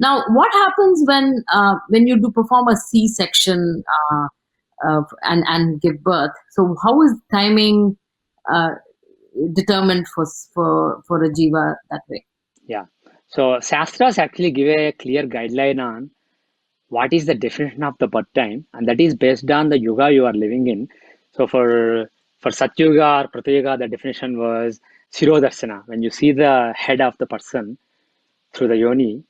Now, what happens when you do perform a C-section and give birth? So, how is timing determined for a jiva that way? Yeah. So sastras actually give a clear guideline on what is the definition of the birth time, and that is based on the yuga you are living in. So for Satyuga or Pratyuga, the definition was Sirodarshana. When you see the head of the person through the yoni,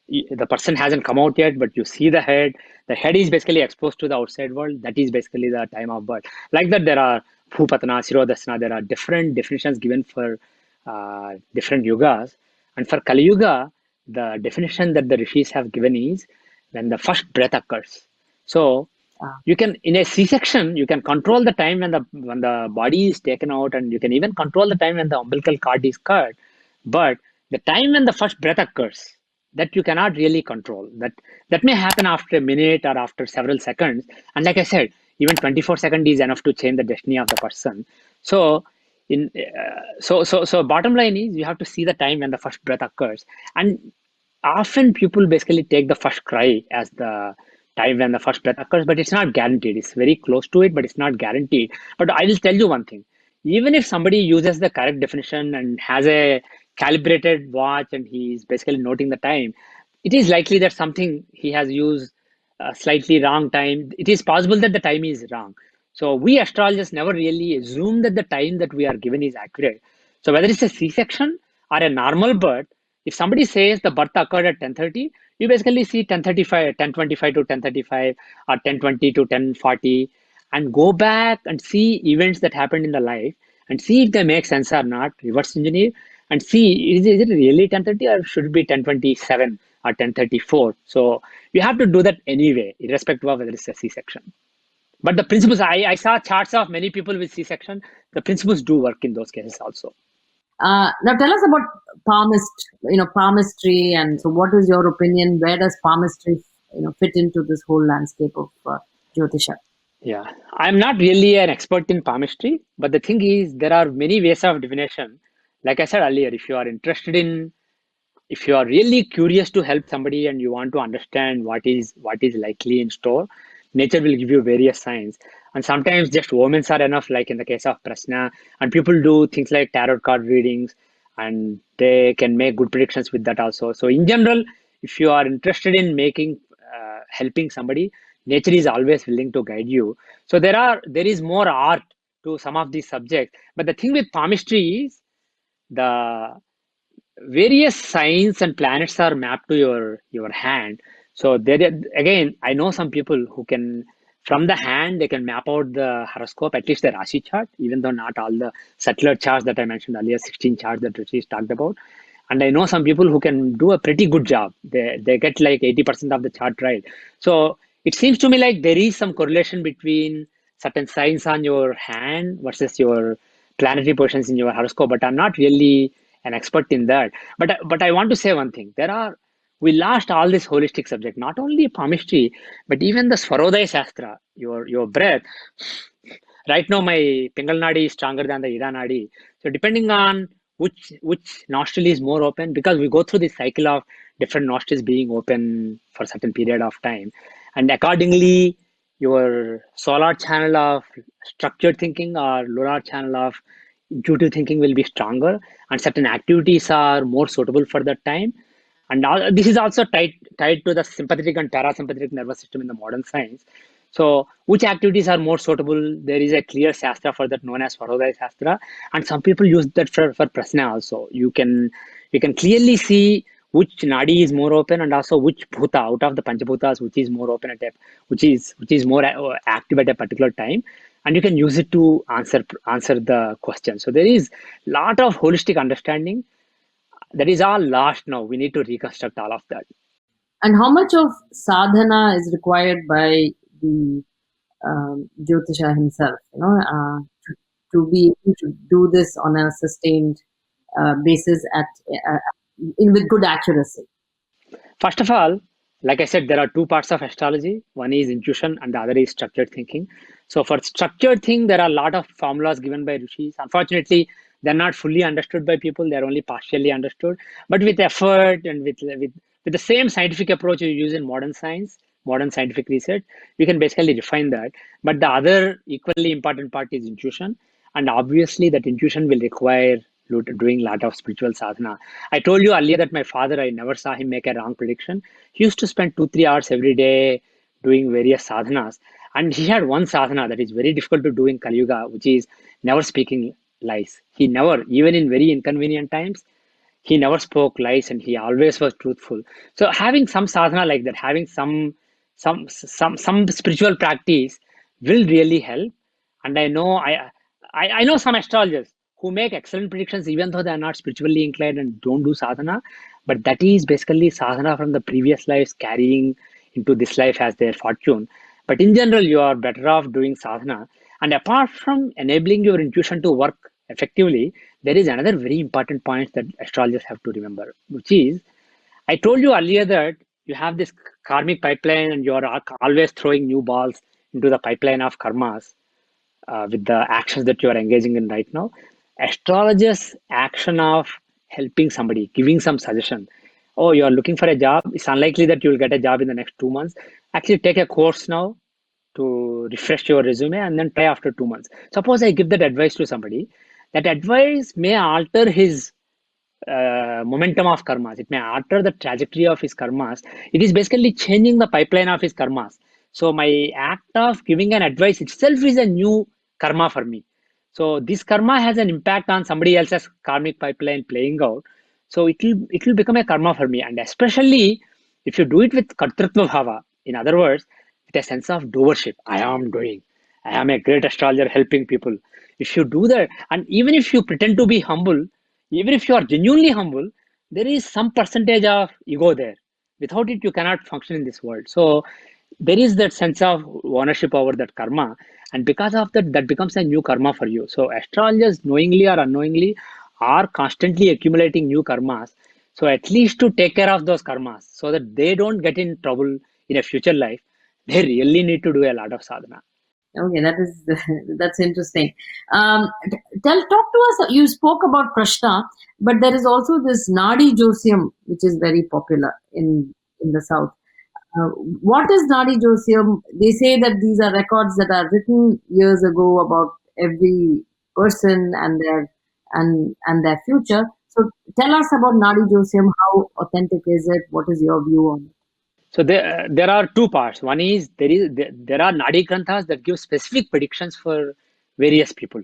the person hasn't come out yet, but you see the head. The head is basically exposed to the outside world. That is basically the time of birth. Like that, there are Bhupatana, Sirodasana. There are different definitions given for different yugas. And for kaliyuga, the definition that the rishis have given is when the first breath occurs. So you can, in a C-section, you can control the time when the body is taken out, and you can even control the time when the umbilical cord is cut. But the time when the first breath occurs, that you cannot really control. That may happen after a minute or after several seconds. And like I said, even 24 seconds is enough to change the destiny of the person. So so bottom line is you have to see the time when the first breath occurs. And often people basically take the first cry as the time when the first breath occurs, but it's not guaranteed. It's very close to it, but it's not guaranteed. But I will tell you one thing. Even if somebody uses the correct definition and has a calibrated watch and he's basically noting the time, it is likely that something he has used a slightly wrong time. It is possible that the time is wrong. So we astrologers never really assume that the time that we are given is accurate. So whether it's a C-section or a normal birth, if somebody says the birth occurred at 10:30, you basically see 10:35, 10:25 to 10:35 or 10:20 to 10:40 and go back and see events that happened in the life and see if they make sense or not, reverse engineer and see is it really 10:30 or should it be 10:27 or 10:34. So you have to do that anyway, irrespective of whether it's a C-section. But the principles, I saw charts of many people with C-section. The principles do work in those cases also. Now, tell us about palmistry, and so what is your opinion? Where does palmistry, fit into this whole landscape of jyotisha? Yeah, I'm not really an expert in palmistry, but the thing is, there are many ways of divination. Like I said earlier, if you are really curious to help somebody and you want to understand what is likely in store, nature will give you various signs. And sometimes just omens are enough, like in the case of Prasna, and people do things like tarot card readings, and they can make good predictions with that also. So in general, if you are interested in helping somebody, nature is always willing to guide you. So there is more art to some of these subjects. But the thing with palmistry is the various signs and planets are mapped to your hand. So again, I know some people who can, from the hand, they can map out the horoscope, at least the Rashi chart, even though not all the subtler charts that I mentioned earlier, 16 charts that Rishi talked about. And I know some people who can do a pretty good job. They get like 80% of the chart right. So it seems to me like there is some correlation between certain signs on your hand versus your planetary positions in your horoscope, but I'm not really an expert in that. But I want to say one thing. We lost all this holistic subject, not only palmistry, but even the Swarodaya Shastra, your breath. Right now, my pingala nadi is stronger than the ida nadi. So depending on which nostril is more open, because we go through this cycle of different nostrils being open for a certain period of time, and accordingly, your solar channel of structured thinking or lunar channel of intuitive thinking will be stronger, and certain activities are more suitable for that time. And this is also tied to the sympathetic and parasympathetic nervous system in the modern science. So, which activities are more suitable? There is a clear shastra for that known as Swarodaya Shastra, and some people use that for prasna also. You can clearly see which nadi is more open, and also which bhuta out of the panchabhutas which is more open which is more active at a particular time, and you can use it to answer the question. So there is lot of holistic understanding that is all lost now. We need to reconstruct all of that. And how much of sadhana is required by the jyotisha himself, to be able to do this on a sustained basis with good accuracy? First of all, like I said, there are two parts of astrology. One is intuition and the other is structured thinking. So for structured thing, there are a lot of formulas given by rishis. Unfortunately, they're not fully understood by people. They're only partially understood. But with effort and with with the same scientific approach you use in modern science, modern scientific research, you can basically refine that. But the other equally important part is intuition. And obviously, that intuition will require doing a lot of spiritual sadhana. I told you earlier that my father, I never saw him make a wrong prediction. He used to spend 2-3 hours every day doing various sadhanas. And he had one sadhana that is very difficult to do in kaliyuga, which is never speaking lies. He never, even in very inconvenient times, he never spoke lies and he always was truthful. So having some sadhana like that, having some spiritual practice will really help. And I know some astrologers who make excellent predictions even though they are not spiritually inclined and don't do sadhana, but that is basically sadhana from the previous lives carrying into this life as their fortune. But in general, you are better off doing sadhana. And apart from enabling your intuition to work effectively, there is another very important point that astrologers have to remember, which is I told you earlier that you have this karmic pipeline and you're always throwing new balls into the pipeline of karmas with the actions that you are engaging in right now. Astrologers' action of helping somebody, giving some suggestion. Oh, you are looking for a job. It's unlikely that you will get a job in the next 2 months. Actually, take a course now to refresh your resume and then try after 2 months. Suppose I give that advice to somebody, that advice may alter his momentum of karmas. It may alter the trajectory of his karmas. It is basically changing the pipeline of his karmas. So my act of giving an advice itself is a new karma for me. So this karma has an impact on somebody else's karmic pipeline playing out. So it will become a karma for me. And especially if you do it with kartrutva bhava, in other words, with a sense of doership. I am doing. I am a great astrologer helping people. If you do that, and even if you pretend to be humble, even if you are genuinely humble, there is some percentage of ego there. Without it, you cannot function in this world. So there is that sense of ownership over that karma. And because of that, that becomes a new karma for you. So astrologers, knowingly or unknowingly, are constantly accumulating new karmas. So at least to take care of those karmas so that they don't get in trouble in a future life, they really need to do a lot of sadhana. Okay, that is that's interesting. Talk to us. You spoke about Prashna, but there is also this Nadi Josium, which is very popular in the south. Uh, what is Nadi Josium? They say that these are records that are written years ago about every person and their future. So tell us about Nadi Josium. How authentic is it? What is your view on it? So there are two parts. One is there are nadi granthas that give specific predictions for various people,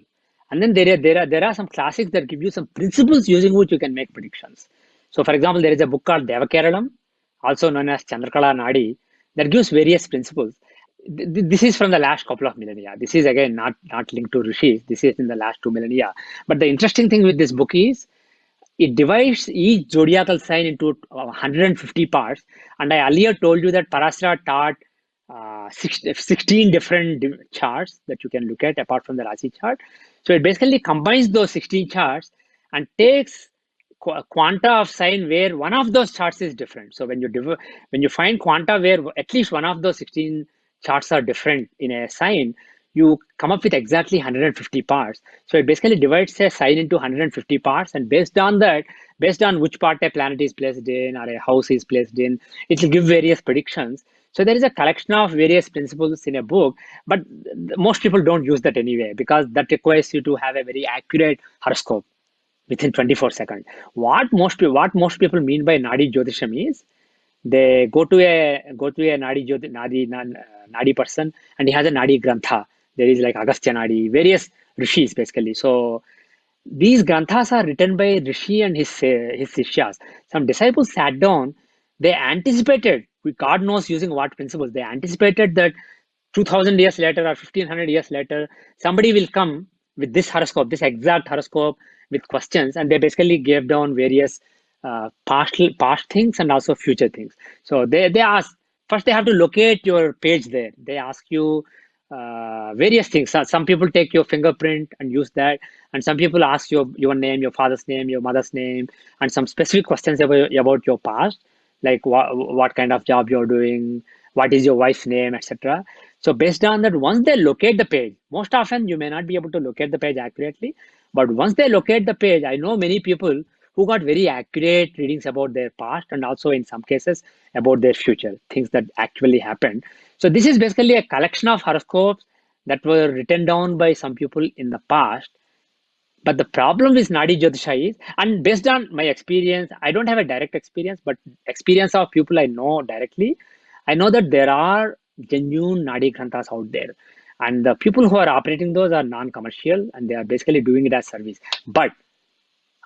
and then there are some classics that give you some principles using which you can make predictions. So, for example, there is a book called Devakeralam, also known as Chandrakala Nadi, that gives various principles. This is from the last couple of millennia. This is again not linked to rishis. This is in the last 2 millennia. But the interesting thing with this book is it divides each zodiacal sign into 150 parts. And I earlier told you that Parasara taught 16 different charts that you can look at apart from the Rasi chart. So it basically combines those 16 charts and takes quanta of sign where one of those charts is different. So when you find quanta where at least one of those 16 charts are different in a sign, you come up with exactly 150 parts. So it basically divides a sign into 150 parts, and based on that, based on which part a planet is placed in or a house is placed in, it will give various predictions. So there is a collection of various principles in a book, but most people don't use that anyway because that requires you to have a very accurate horoscope within 24 seconds. What most people mean by nadi jyotisham is they go to a nadi person and he has a nadi grantha. There is like Agastya Nadi, various rishis basically. So these granthas are written by Rishi and his sishyas. Some disciples sat down, they anticipated, God knows using what principles, they anticipated that 2000 years later or 1500 years later, somebody will come with this horoscope, this exact horoscope with questions, and they basically gave down various past things and also future things. So they ask, first they have to locate your page there. They ask you various things. Some people take your fingerprint and use that, and some people ask your name, your father's name, your mother's name, and some specific questions about your past, like what kind of job you're doing, what is your wife's name, etc. So based on that, once they locate the page, most often you may not be able to locate the page accurately, but once they locate the page, I know many people who got very accurate readings about their past and also in some cases about their future, things that actually happened. So this is basically a collection of horoscopes that were written down by some people in the past. But the problem with Nadi Jyotisha is, and based on my experience, I don't have a direct experience, but experience of people I know directly, I know that there are genuine Nadi Granthas out there. And the people who are operating those are non-commercial and they are basically doing it as service. But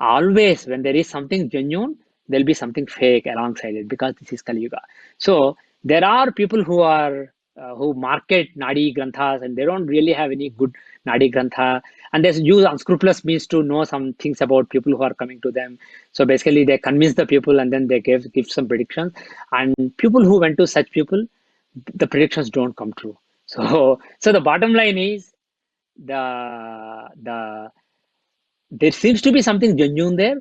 always when there is something genuine, there'll be something fake alongside it because this is kaliyuga. So there are people who are who market nadi granthas and they don't really have any good nadi grantha, and they use unscrupulous means to know some things about people who are coming to them. So basically they convince the people and then they give some predictions, and people who went to such people, the predictions don't come true. So the bottom line is the there seems to be something genuine there,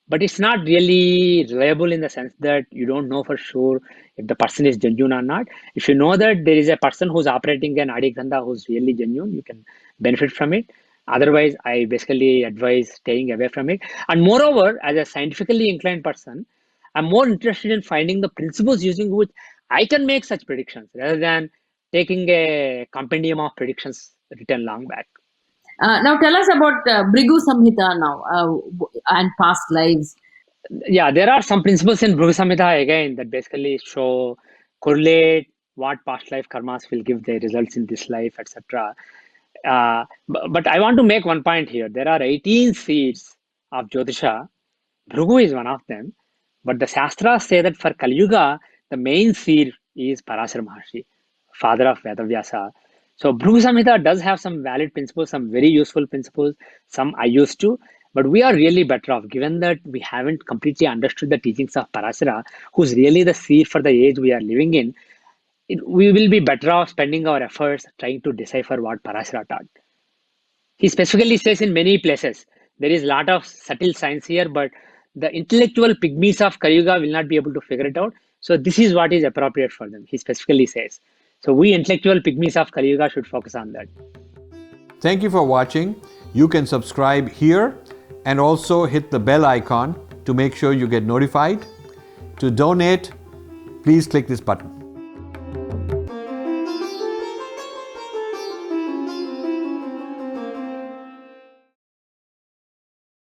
but it's not really reliable in the sense that you don't know for sure if the person is genuine or not. If you know that there is a person who's operating an Adi Gandha who's really genuine, you can benefit from it. Otherwise, I basically advise staying away from it. And moreover, as a scientifically inclined person, I'm more interested in finding the principles using which I can make such predictions rather than taking a compendium of predictions written long back. Now tell us about Bhrigu Samhita now and past lives. Yeah, there are some principles in Bhrigu Samhita again that basically show correlate what past life karmas will give their results in this life, etc. But I want to make one point here. There are 18 seeds of Jyotisha. Bhrigu is one of them. But the Shastras say that for Kaliyuga, the main seed is Parasara Maharshi, father of Vedavyasa. So Bhrigu Samhita does have some valid principles, some very useful principles, some I used to. But we are really better off, given that we haven't completely understood the teachings of Parasara, who's really the seed for the age we are living in. We will be better off spending our efforts trying to decipher what Parasara taught. He specifically says in many places there is a lot of subtle science here, but the intellectual pygmies of Kaliyuga will not be able to figure it out. So this is what is appropriate for them. He specifically says. So we intellectual pygmies of Kaliyuga should focus on that. Thank you for watching. You can subscribe here and also hit the bell icon to make sure you get notified. To donate, please click this button.